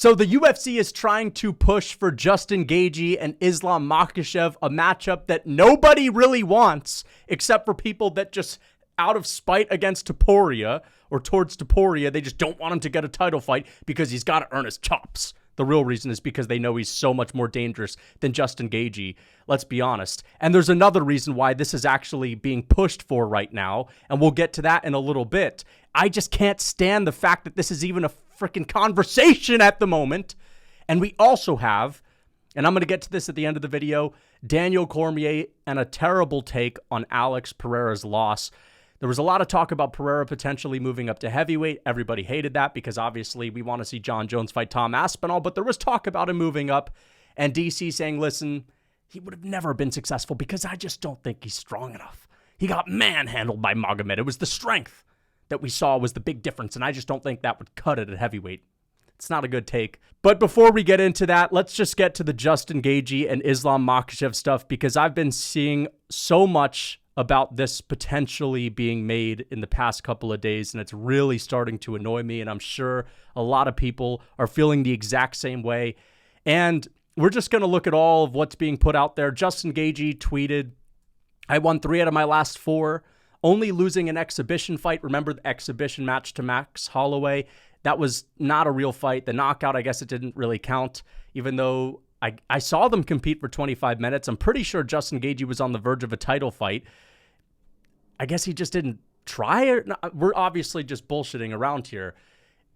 So the UFC is trying to push for Justin Gaethje and Islam Makhachev, a matchup that nobody really wants, except for people that just, out of spite against Topuria or towards Topuria, they just don't want him to get a title fight because he's got to earn his chops. The real reason is because they know he's so much more dangerous than Justin Gaethje, let's be honest. And there's another reason why this is actually being pushed for right now, and we'll get to that in a little bit. I just can't stand the fact that this is even a freaking conversation at the moment. And we also have, and I'm going to get to this at the end of the video, Daniel Cormier and a terrible take on Alex Pereira's loss. There was a lot of talk about Pereira potentially moving up to heavyweight. Everybody hated that because obviously we want to see John Jones fight Tom Aspinall, but there was talk about him moving up and DC saying, listen, he would have never been successful because I just don't think he's strong enough. He got manhandled by Magomed. It was the strength that we saw was the big difference, and I just don't think that would cut it at heavyweight. It's not a good take. But before we get into that, let's just get to the Justin Gaethje and Islam Makhachev stuff because I've been seeing so much about this potentially being made in the past couple of days, and it's really starting to annoy me, and I'm sure a lot of people are feeling the exact same way. And we're just going to look at all of what's being put out there. Justin Gaethje tweeted, I won 3 out of my last 4, only losing an exhibition fight. Remember the exhibition match to Max Holloway? That was not a real fight. The knockout, I guess it didn't really count, even though I saw them compete for 25 minutes. I'm pretty sure Justin Gaethje was on the verge of a title fight. I guess he just didn't try it. We're obviously just bullshitting around here.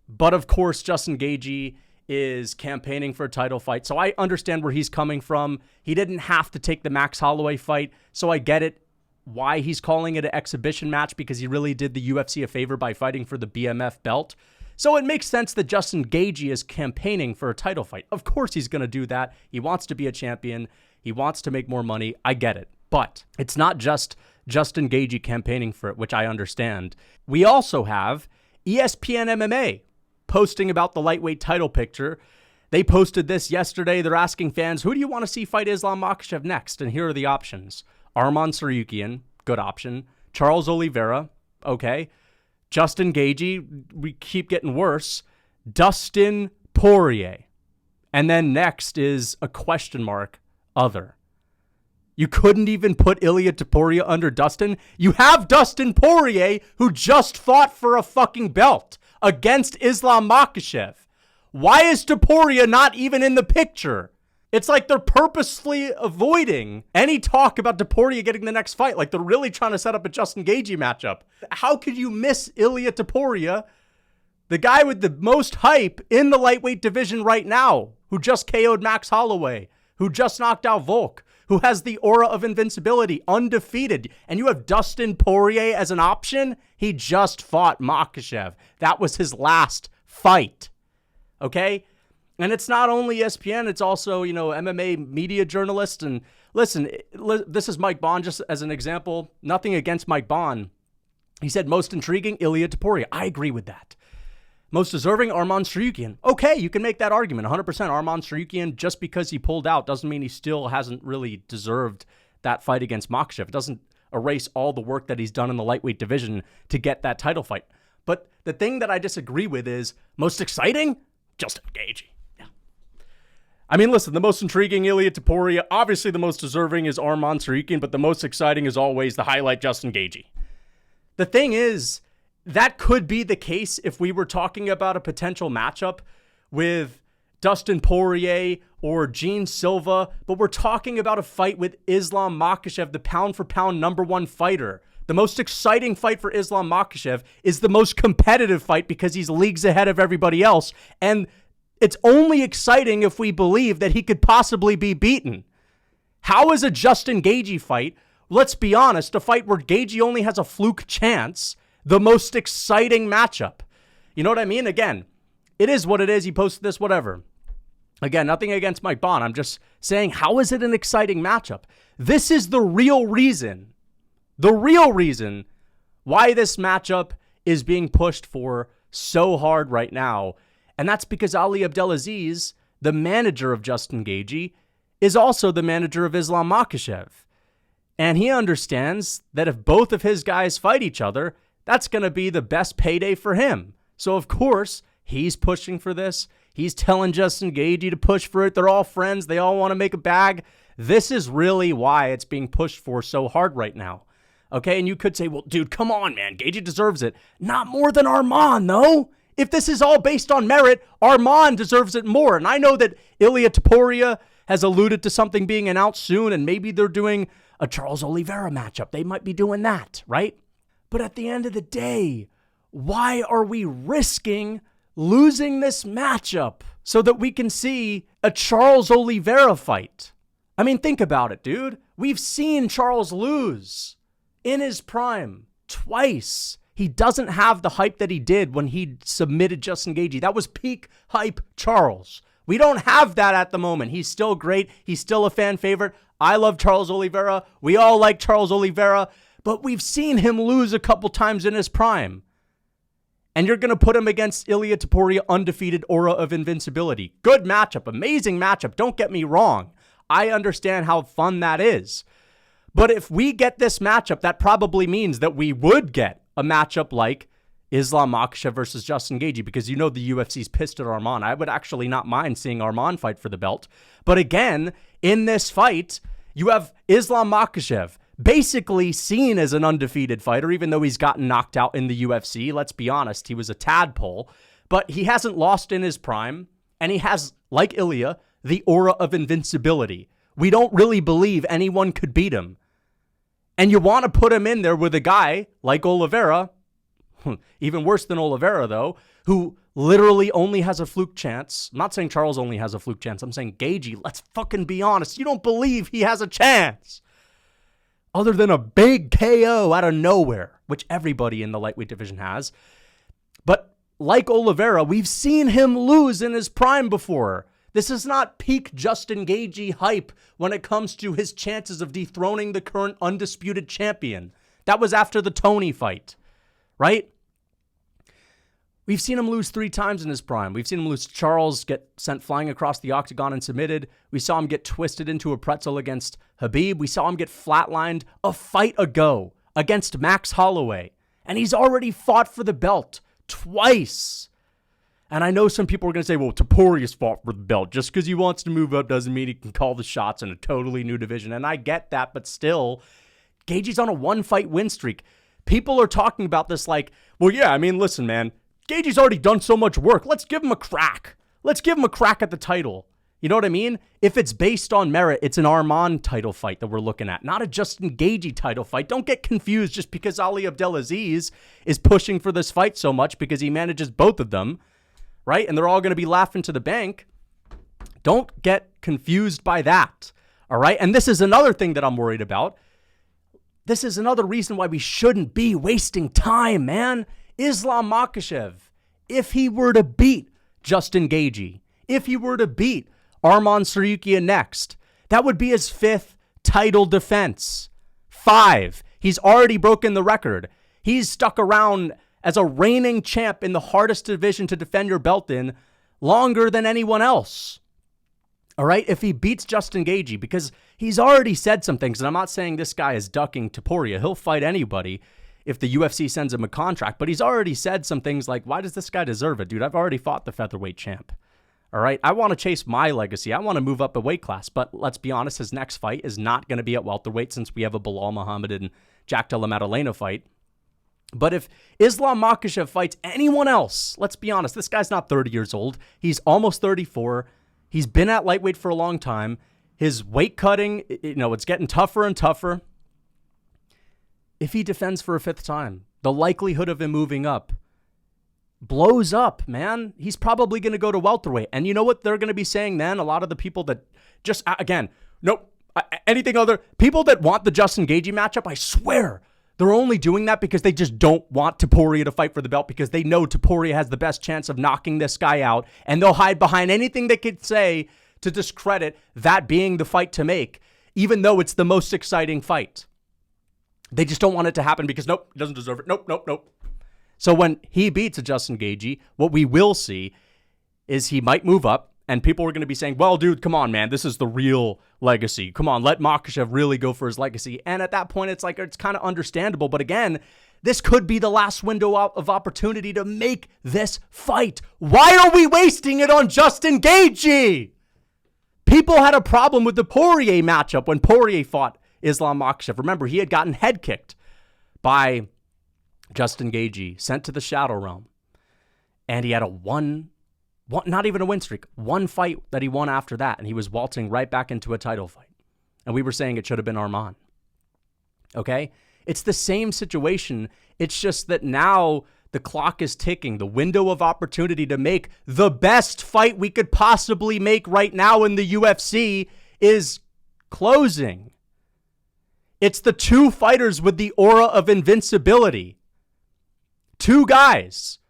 But of course, Justin Gaethje is campaigning for a title fight. So I understand where he's coming from. He didn't have to take the Max Holloway fight. So I get it why he's calling it an exhibition match, because he really did the UFC a favor by fighting for the BMF belt. So it makes sense that Justin Gaethje is campaigning for a title fight. Of course he's going to do that. He wants to be a champion. He wants to make more money. I get it. But it's not just Justin Gaethje campaigning for it, which I understand. We also have ESPN MMA posting about the lightweight title picture. They posted this yesterday. They're asking fans, who do you want to see fight Islam Makhachev next? And here are the options. Arman Tsarukyan, good option. Charles Oliveira, okay. Justin Gaethje, we keep getting worse. Dustin Poirier. And then next is a question mark, other. You couldn't even put Ilia Topuria under Dustin? You have Dustin Poirier, who just fought for a fucking belt against Islam Makhachev. Why is Topuria not even in the picture? It's like they're purposefully avoiding any talk about Topuria getting the next fight. Like they're really trying to set up a Justin Gaethje matchup. How could you miss Ilia Topuria, the guy with the most hype in the lightweight division right now, who just KO'd Max Holloway, who just knocked out Volk, who has the aura of invincibility, undefeated, and you have Dustin Poirier as an option? He just fought Makhachev. That was his last fight. Okay? And it's not only ESPN, it's also, MMA media journalists. And listen, this is Mike Bond, just as an example. Nothing against Mike Bond. He said, most intriguing, Ilia Topuria. I agree with that. Most deserving, Arman Tsarukyan. Okay, you can make that argument. 100% Arman Tsarukyan, just because he pulled out doesn't mean he still hasn't really deserved that fight against Makhachev. It doesn't erase all the work that he's done in the lightweight division to get that title fight. But the thing that I disagree with is, most exciting, Justin Gaethje. I mean, listen, the most intriguing, Ilia Topuria. Obviously, the most deserving is Arman Tsarukyan, but the most exciting is always the highlight, Justin Gaethje. The thing is, that could be the case if we were talking about a potential matchup with Dustin Poirier or Gene Silva, but we're talking about a fight with Islam Makhachev, the pound-for-pound #1 fighter. The most exciting fight for Islam Makhachev is the most competitive fight because he's leagues ahead of everybody else, and it's only exciting if we believe that he could possibly be beaten. How is a Justin Gaethje fight, let's be honest, a fight where Gaethje only has a fluke chance, the most exciting matchup? You know what I mean? Again, it is what it is. He posted this, whatever. Again, nothing against Mike Bond. I'm just saying, how is it an exciting matchup? This is the real reason why this matchup is being pushed for so hard right now. And that's because Ali Abdelaziz, the manager of Justin Gaethje, is also the manager of Islam Makhachev. And he understands that if both of his guys fight each other, that's going to be the best payday for him. So, of course, he's pushing for this. He's telling Justin Gaethje to push for it. They're all friends. They all want to make a bag. This is really why it's being pushed for so hard right now. Okay, and you could say, well, dude, come on, man. Gaethje deserves it. Not more than Arman, though. If this is all based on merit, Arman deserves it more. And I know that Ilia Topuria has alluded to something being announced soon, and maybe they're doing a Charles Oliveira matchup. They might be doing that, right? But at the end of the day, why are we risking losing this matchup so that we can see a Charles Oliveira fight? I mean, think about it, dude. We've seen Charles lose in his prime twice. He doesn't have the hype that he did when he submitted Justin Gaethje. That was peak hype Charles. We don't have that at the moment. He's still great. He's still a fan favorite. I love Charles Oliveira. We all like Charles Oliveira. But we've seen him lose a couple times in his prime. And you're going to put him against Ilia Topuria, undefeated aura of invincibility. Good matchup. Amazing matchup. Don't get me wrong. I understand how fun that is. But if we get this matchup, that probably means that we would get a matchup like Islam Makhachev versus Justin Gaethje, because you know the UFC's pissed at Arman. I would actually not mind seeing Arman fight for the belt. But again, in this fight, you have Islam Makhachev, basically seen as an undefeated fighter, even though he's gotten knocked out in the UFC. Let's be honest, he was a tadpole. But he hasn't lost in his prime, and he has, like Ilia, the aura of invincibility. We don't really believe anyone could beat him. And you want to put him in there with a guy like Oliveira, even worse than Oliveira, though, who literally only has a fluke chance. I'm not saying Charles only has a fluke chance. I'm saying Gaethje, let's fucking be honest. You don't believe he has a chance. Other than a big KO out of nowhere, which everybody in the lightweight division has. But like Oliveira, we've seen him lose in his prime before. This is not peak Justin Gaethje hype when it comes to his chances of dethroning the current undisputed champion. That was after the Tony fight, right? We've seen him lose 3 times in his prime. We've seen him lose to Charles, get sent flying across the octagon and submitted. We saw him get twisted into a pretzel against Khabib. We saw him get flatlined a fight ago against Max Holloway. And he's already fought for the belt twice. And I know some people are going to say, well, Topuria's fought for the belt. Just because he wants to move up doesn't mean he can call the shots in a totally new division. And I get that, but still, Gaethje's on a 1-fight win streak. People are talking about this like, well, yeah, I mean, listen, man, Gaethje's already done so much work. Let's give him a crack. Let's give him a crack at the title. You know what I mean? If it's based on merit, it's an Arman title fight that we're looking at, not a Justin Gaethje title fight. Don't get confused just because Ali Abdelaziz is pushing for this fight so much because he manages both of them, right? And they're all going to be laughing to the bank. Don't get confused by that, all right? And this is another thing that I'm worried about. This is another reason why we shouldn't be wasting time, man. Islam Makhachev, if he were to beat Justin Gaethje, if he were to beat Arman Tsarukyan next, that would be his 5th title defense. 5. He's already broken the record. He's stuck around as a reigning champ in the hardest division to defend your belt in longer than anyone else. All right, if he beats Justin Gaethje, because he's already said some things, and I'm not saying this guy is ducking Topuria. He'll fight anybody if the UFC sends him a contract, but he's already said some things like, why does this guy deserve it, dude? I've already fought the featherweight champ. All right, I want to chase my legacy. I want to move up a weight class, but let's be honest, his next fight is not going to be at welterweight since we have a Bilal Muhammad and Jack Della Maddalena fight. But if Islam Makhachev fights anyone else, let's be honest, this guy's not 30 years old. He's almost 34. He's been at lightweight for a long time. His weight cutting, it's getting tougher and tougher. If he defends for a 5th time, the likelihood of him moving up blows up, man. He's probably going to go to welterweight. And you know what they're going to be saying then? A lot of the people that just, again, nope, anything other, people that want the Justin Gaethje matchup, I swear, they're only doing that because they just don't want Topuria to fight for the belt because they know Topuria has the best chance of knocking this guy out, and they'll hide behind anything they could say to discredit that being the fight to make, even though it's the most exciting fight. They just don't want it to happen because, nope, he doesn't deserve it. Nope. So when he beats a Justin Gaethje, what we will see is he might move up, and people are going to be saying, well, dude, come on, man, this is the real legacy. Come on, let Makhachev really go for his legacy. And at that point, it's like, it's kind of understandable. But again, This could be the last window of opportunity to make this fight. Why are we wasting it on Justin Gaethje? People had a problem with the Poirier matchup when Poirier fought Islam Makhachev. Remember, he had gotten head kicked by Justin Gaethje, sent to the Shadow Realm. And he had not even a win streak, one fight that he won after that. And he was waltzing right back into a title fight. And we were saying it should have been Arman. Okay? It's the same situation. It's just that now the clock is ticking. The window of opportunity to make the best fight we could possibly make right now in the UFC is closing. It's the two fighters with the aura of invincibility. Two guys,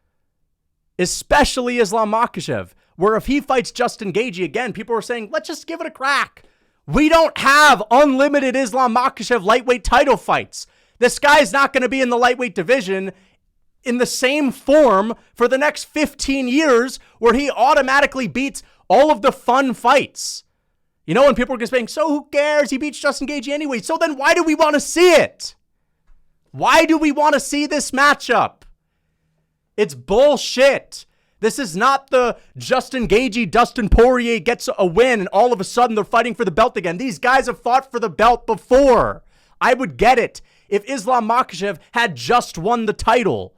especially Islam Makhachev, where if he fights Justin Gaethje again, people are saying, let's just give it a crack. We don't have unlimited Islam Makhachev lightweight title fights. This guy's not going to be in the lightweight division in the same form for the next 15 years where he automatically beats all of the fun fights. You know, when people are just saying, so who cares? He beats Justin Gaethje anyway. So then why do we want to see it? Why do we want to see this matchup? It's bullshit. This is not the Justin Gaethje, Dustin Poirier gets a win and all of a sudden they're fighting for the belt again. These guys have fought for the belt before. I would get it if Islam Makhachev had just won the title.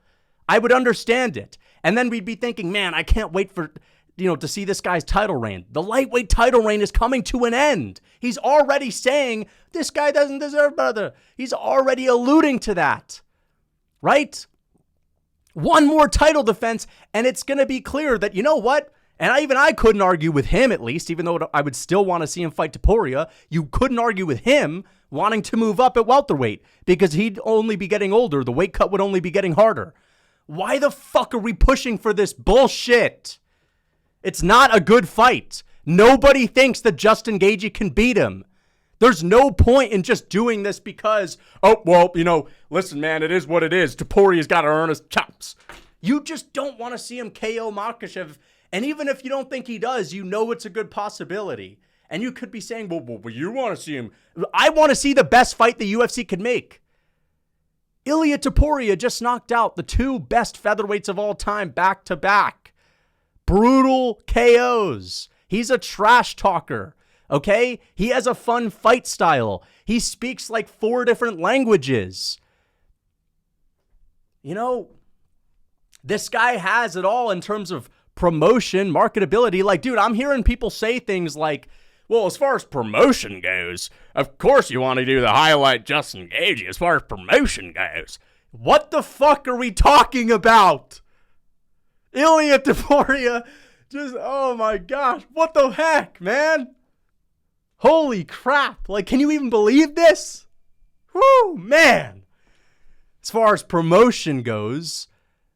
I would understand it. And then we'd be thinking, man, I can't wait for, to see this guy's title reign. The lightweight title reign is coming to an end. He's already saying this guy doesn't deserve better. He's already alluding to that, right? One more title defense, and it's going to be clear that, you know what? And I couldn't argue with him, at least, even though I would still want to see him fight Topuria. You couldn't argue with him wanting to move up at welterweight because he'd only be getting older. The weight cut would only be getting harder. Why the fuck are we pushing for this bullshit? It's not a good fight. Nobody thinks that Justin Gaethje can beat him. There's no point in just doing this because, listen, man, it is what it is. Topuria's got to earn his chops. You just don't want to see him KO Makhachev. And even if you don't think he does, you know it's a good possibility. And you could be saying, well, you want to see him. I want to see the best fight the UFC can make. Ilia Topuria just knocked out the two best featherweights of all time back to back. Brutal KOs. He's a trash talker. Okay? He has a fun fight style. He speaks like 4 different languages. This guy has it all in terms of promotion, marketability. Like, dude, I'm hearing people say things like, well, as far as promotion goes, of course you want to do the highlight Justin Gaethje as far as promotion goes. What the fuck are we talking about? Ilia Topuria, oh my gosh, what the heck, man? Holy crap. Like, can you even believe this? Whoo, man. As far as promotion goes,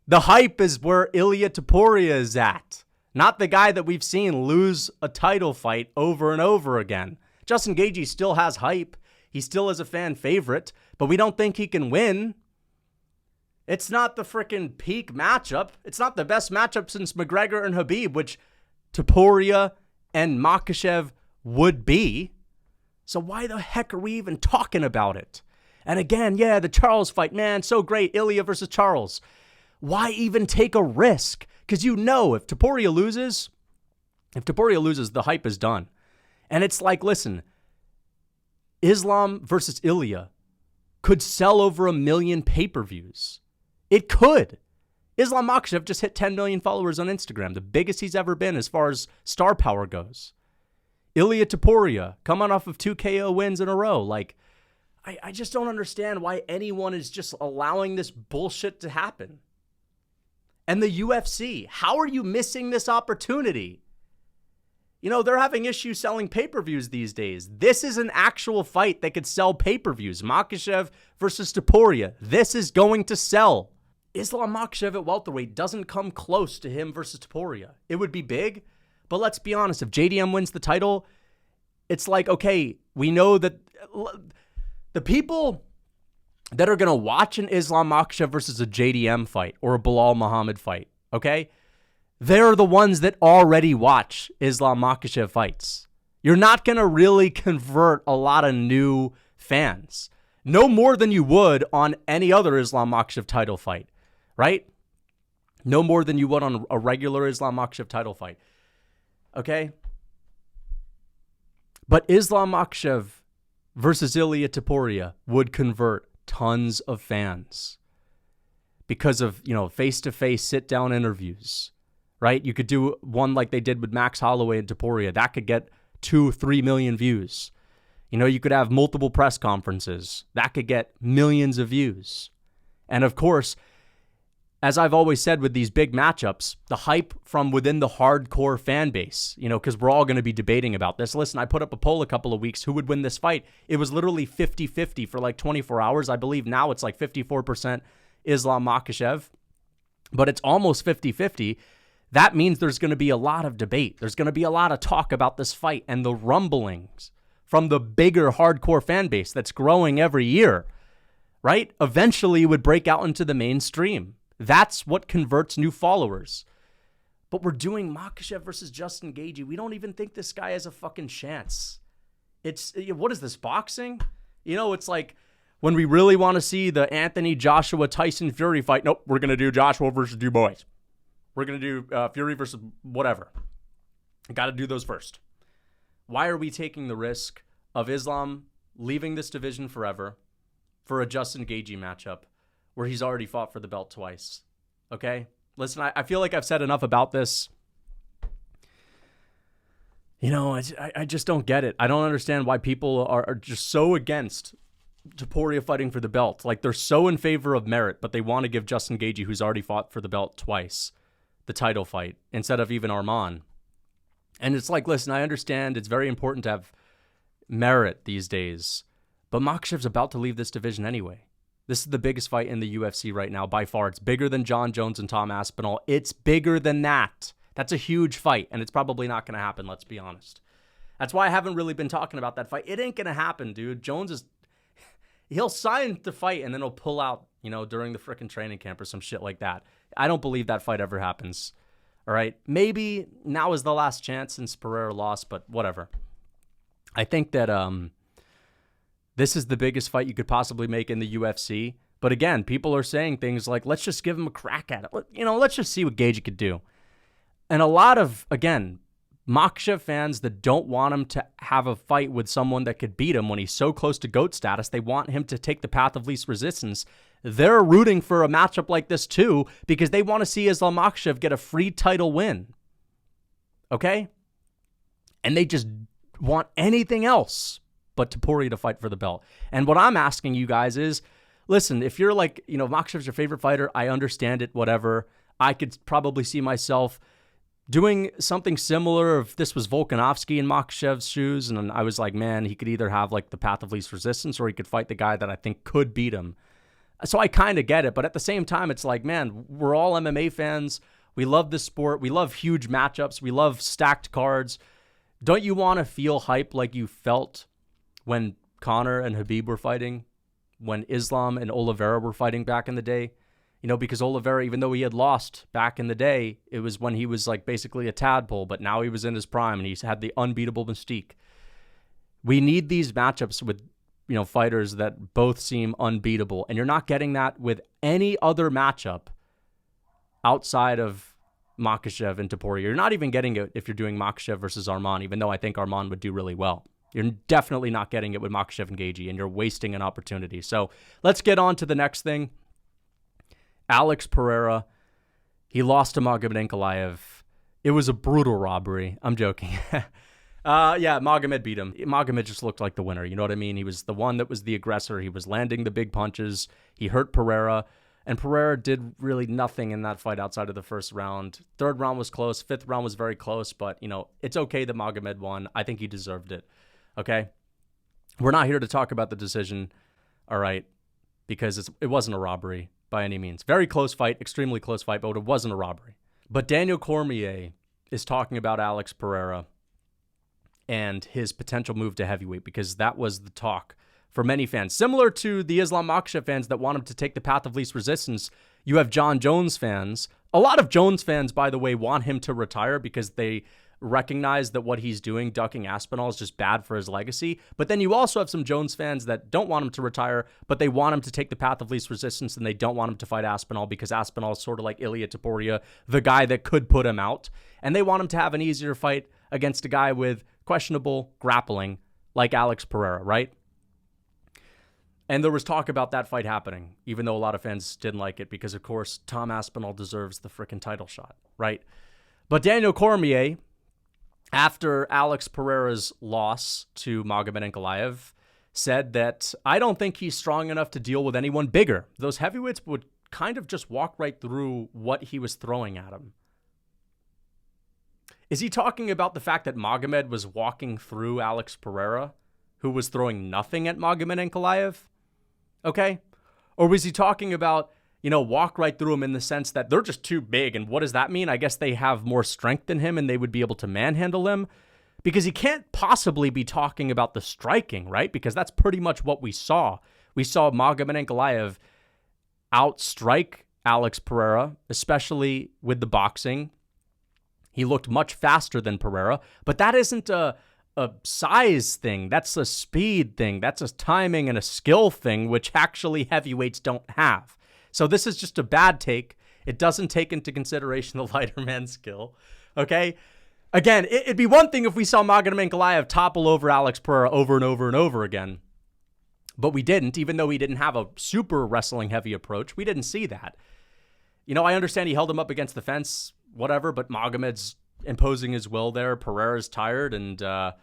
the hype is where Ilia Topuria is at. Not the guy that we've seen lose a title fight over and over again. Justin Gaethje still has hype. He still is a fan favorite, but we don't think he can win. It's not the freaking peak matchup. It's not the best matchup since McGregor and Khabib, which Topuria and Makhachev would be. So why the heck are we even talking about it? And again, yeah, the Charles fight, man, so great. Ilia versus Charles. Why even take a risk? Because if Topuria loses, the hype is done. And it's like, listen, Islam versus Ilia could sell over 1 million pay-per-views. It could. Islam Makhachev just hit 10 million followers on Instagram, the biggest he's ever been as far as star power goes. Ilia Topuria, coming off of 2 KO wins in a row. Like, I just don't understand why anyone is just allowing this bullshit to happen. And the UFC, how are you missing this opportunity? They're having issues selling pay-per-views these days. This is an actual fight that could sell pay-per-views. Makhachev versus Topuria. This is going to sell. Islam Makhachev at welterweight doesn't come close to him versus Topuria. It would be big, but let's be honest. If JDM wins the title, it's like, okay, we know that the people that are going to watch an Islam Makhachev versus a JDM fight or a Bilal Muhammad fight, okay? They're the ones that already watch Islam Makhachev fights. You're not going to really convert a lot of new fans. No more than you would on any other Islam Makhachev title fight, right? No more than you would on a regular Islam Makhachev title fight. Okay? But Islam Makhachev versus Ilia Topuria would convert tons of fans because of, face-to-face sit-down interviews, right? You could do one like they did with Max Holloway and Topuria. That could get 2-3 million views. You could have multiple press conferences. That could get millions of views. And of course, as I've always said with these big matchups, the hype from within the hardcore fan base, because we're all going to be debating about this. Listen, I put up a poll a couple of weeks, who would win this fight? It was literally 50-50 for like 24 hours. I believe now it's like 54% Islam Makhachev, but it's almost 50-50. That means there's going to be a lot of debate. There's going to be a lot of talk about this fight and the rumblings from the bigger hardcore fan base that's growing every year, right? Eventually it would break out into the mainstream. That's what converts new followers. But we're doing Makhachev versus Justin Gaethje. We don't even think this guy has a fucking chance. What is this, boxing? It's like when we really want to see the Anthony Joshua Tyson Fury fight. Nope, we're going to do Joshua versus Du Bois. We're going to do Fury versus whatever. Got to do those first. Why are we taking the risk of Islam leaving this division forever for a Justin Gaethje matchup where he's already fought for the belt twice? Okay? Listen, I feel like I've said enough about this. I just don't get it. I don't understand why people are just so against Topuria fighting for the belt. Like, they're so in favor of merit, but they want to give Justin Gaethje, who's already fought for the belt twice, the title fight, instead of even Arman. And it's like, listen, I understand it's very important to have merit these days, but Makhachev's about to leave this division anyway. This is the biggest fight in the UFC right now, by far. It's bigger than John Jones and Tom Aspinall. It's bigger than that. That's a huge fight, and it's probably not going to happen, let's be honest. That's why I haven't really been talking about that fight. It ain't going to happen, dude. He'll sign the fight, and then he'll pull out, during the freaking training camp or some shit like that. I don't believe that fight ever happens. All right? Maybe now is the last chance since Pereira lost, but whatever. I think that this is the biggest fight you could possibly make in the UFC. But again, people are saying things like, let's just give him a crack at it. Let's just see what Gaethje could do. And a lot of, again, Makhachev fans that don't want him to have a fight with someone that could beat him when he's so close to GOAT status, they want him to take the path of least resistance. They're rooting for a matchup like this too, because they want to see Islam Makhachev get a free title win. Okay? And they just want anything else but Topuria to fight for the belt. And what I'm asking you guys is, listen, if you're like, Makhachev's your favorite fighter, I understand it, whatever. I could probably see myself doing something similar if this was Volkanovski in Makhachev's shoes, and I was like, man, he could either have like the path of least resistance or he could fight the guy that I think could beat him. So I kind of get it, but at the same time, it's like, man, we're all MMA fans. We love this sport. We love huge matchups. We love stacked cards. Don't you want to feel hype like you felt when Conor and Khabib were fighting, when Islam and Oliveira were fighting back in the day? Because Oliveira, even though he had lost back in the day, it was when he was like basically a tadpole, but now he was in his prime and he's had the unbeatable mystique. We need these matchups with, fighters that both seem unbeatable. And you're not getting that with any other matchup outside of Makhachev and Topuria. You're not even getting it if you're doing Makhachev versus Arman, even though I think Arman would do really well. You're definitely not getting it with Makhachev and Gaethje, and you're wasting an opportunity. So let's get on to the next thing. Alex Pereira, he lost to Magomed Ankalaev. It was a brutal robbery. I'm joking. Yeah, Magomed beat him. Magomed just looked like the winner. You know what I mean? He was the one that was the aggressor. He was landing the big punches. He hurt Pereira. And Pereira did really nothing in that fight outside of the first round. Third round was close. Fifth round was very close. But, it's okay that Magomed won. I think he deserved it. Okay? We're not here to talk about the decision, all right? Because it wasn't a robbery by any means. Very close fight, extremely close fight, but it wasn't a robbery. But Daniel Cormier is talking about Alex Pereira and his potential move to heavyweight, because that was the talk for many fans. Similar to the Islam Makhachev fans that want him to take the path of least resistance, you have John Jones fans. A lot of Jones fans, by the way, want him to retire because they recognize that what he's doing, ducking Aspinall, is just bad for his legacy. But then you also have some Jones fans that don't want him to retire, but they want him to take the path of least resistance, and they don't want him to fight Aspinall because Aspinall is sort of like Ilia Topuria, the guy that could put him out. And they want him to have an easier fight against a guy with questionable grappling like Alex Pereira, right? And there was talk about that fight happening, even though a lot of fans didn't like it because, of course, Tom Aspinall deserves the freaking title shot, right? But Daniel Cormier, after Alex Pereira's loss to Magomed Ankalaev, said that, I don't think he's strong enough to deal with anyone bigger. Those heavyweights would kind of just walk right through what he was throwing at him. Is he talking about the fact that Magomed was walking through Alex Pereira, who was throwing nothing at Magomed Ankalaev? Okay? Or was he talking about, walk right through him in the sense that they're just too big, and what does that mean? I guess they have more strength than him and they would be able to manhandle him? Because he can't possibly be talking about the striking, right? Because that's pretty much what we saw. We saw Magomed Ankalaev outstrike Alex Pereira, especially with the boxing. He looked much faster than Pereira, but that isn't a size thing. That's a speed thing. That's a timing and a skill thing, which actually heavyweights don't have. So this is just a bad take. It doesn't take into consideration the lighter man's skill. Okay? Again, it'd be one thing if we saw Magomed Ankalaev topple over Alex Pereira over and over and over again. But we didn't, even though he didn't have a super wrestling heavy approach. We didn't see that. I understand he held him up against the fence, whatever, but Magomed's imposing his will there. Pereira's tired, and I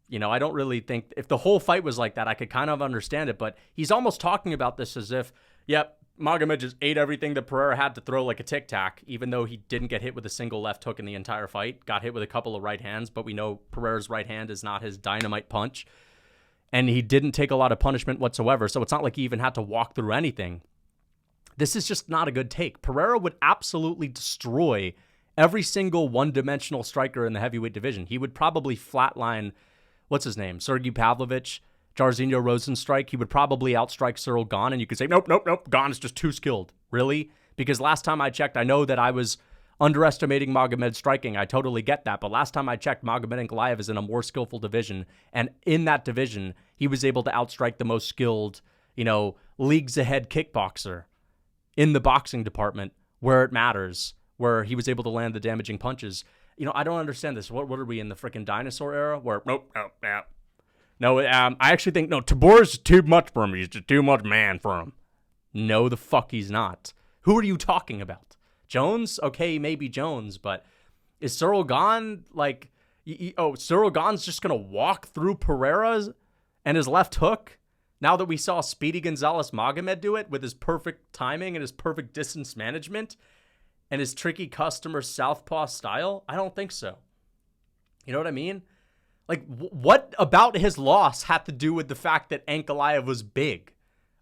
don't really think, if the whole fight was like that, I could kind of understand it, but he's almost talking about this as if, yep, Magomed just ate everything that Pereira had to throw like a tic-tac, even though he didn't get hit with a single left hook in the entire fight, got hit with a couple of right hands, but we know Pereira's right hand is not his dynamite punch, and he didn't take a lot of punishment whatsoever, so it's not like he even had to walk through anything. This is just not a good take. Pereira would absolutely destroy every single one-dimensional striker in the heavyweight division. He would probably flatline, what's his name, Sergey Pavlovich, Jairzinho Rozenstruik. He would probably outstrike Cyril Gane, and you could say, nope, Gane is just too skilled. Really? Because last time I checked, I know that I was underestimating Magomed's striking. I totally get that. But last time I checked, Magomed Ankalaev is in a more skillful division. And in that division, he was able to outstrike the most skilled, leagues ahead kickboxer in the boxing department where it matters, where he was able to land the damaging punches. I don't understand this. What are we in the freaking dinosaur era? Where, No, I actually think, Tabor's too much for him. He's just too much man for him. No, the fuck he's not. Who are you talking about? Jones? Okay, maybe Jones, but is Cyril Gane Cyril Gane's just going to walk through Pereira's and his left hook? Now that we saw Speedy Gonzalez Magomed do it with his perfect timing and his perfect distance management and his tricky customer southpaw style? I don't think so. You know what I mean? Like, what about his loss had to do with the fact that Ankalaev was big?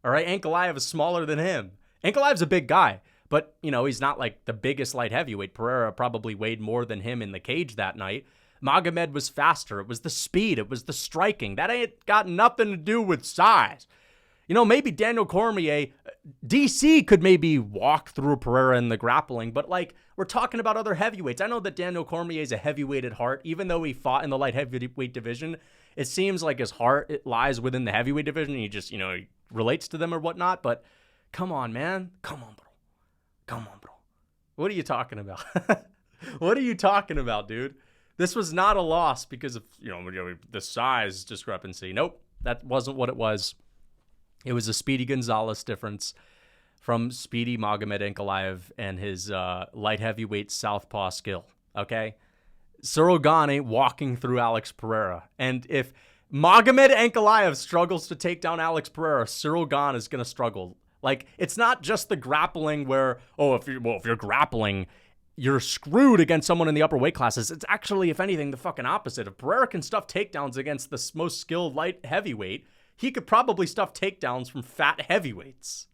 All right, Ankalaev is smaller than him. Ankalaev's a big guy, but, he's not like the biggest light heavyweight. Pereira probably weighed more than him in the cage that night. Magomed was faster. It was the speed. It was the striking. That ain't got nothing to do with size. Maybe Daniel Cormier, DC could maybe walk through Pereira in the grappling, but we're talking about other heavyweights. I know that Daniel Cormier is a heavyweight at heart, even though he fought in the light heavyweight division. It seems like his heart, it lies within the heavyweight division. He just, he relates to them or whatnot, but come on, man. Come on, bro. What are you talking about? What are you talking about, dude? This was not a loss because of, the size discrepancy. Nope, that wasn't what it was. It was a Speedy Gonzalez difference from Speedy Magomed Ankalaev and his light heavyweight southpaw skill, okay? Cyril Gane ain't walking through Alex Pereira. And if Magomed Ankalaev struggles to take down Alex Pereira, Cyril Gane is going to struggle. It's not just the grappling where, if you're grappling, you're screwed against someone in the upper weight classes. It's actually, if anything, the fucking opposite. If Pereira can stuff takedowns against the most skilled light heavyweight, he could probably stuff takedowns from fat heavyweights.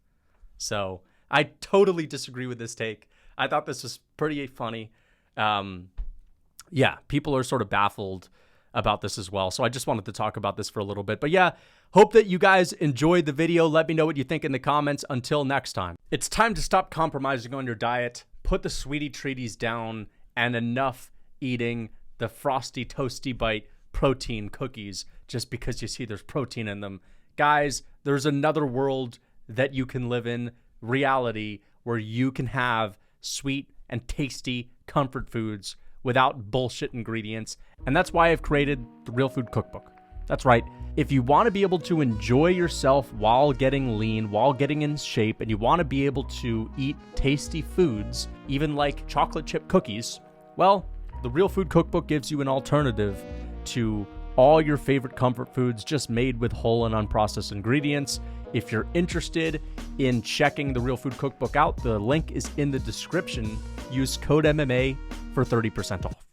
So I totally disagree with this take. I thought this was pretty funny. People are sort of baffled about this as well. So I just wanted to talk about this for a little bit. But yeah, hope that you guys enjoyed the video. Let me know what you think in the comments. Until next time. It's time to stop compromising on your diet, put the sweetie treaties down, and enough eating the frosty toasty bite protein cookies just because you see there's protein in them. Guys, there's another world that you can live in, reality, where you can have sweet and tasty comfort foods without bullshit ingredients. And that's why I've created the Real Food Cookbook. That's right. If you want to be able to enjoy yourself while getting lean, while getting in shape, and you want to be able to eat tasty foods, even like chocolate chip cookies, well, the Real Food Cookbook gives you an alternative to all your favorite comfort foods just made with whole and unprocessed ingredients. If you're interested in checking the Real Food Cookbook out, the link is in the description. Use code MMA for 30% off.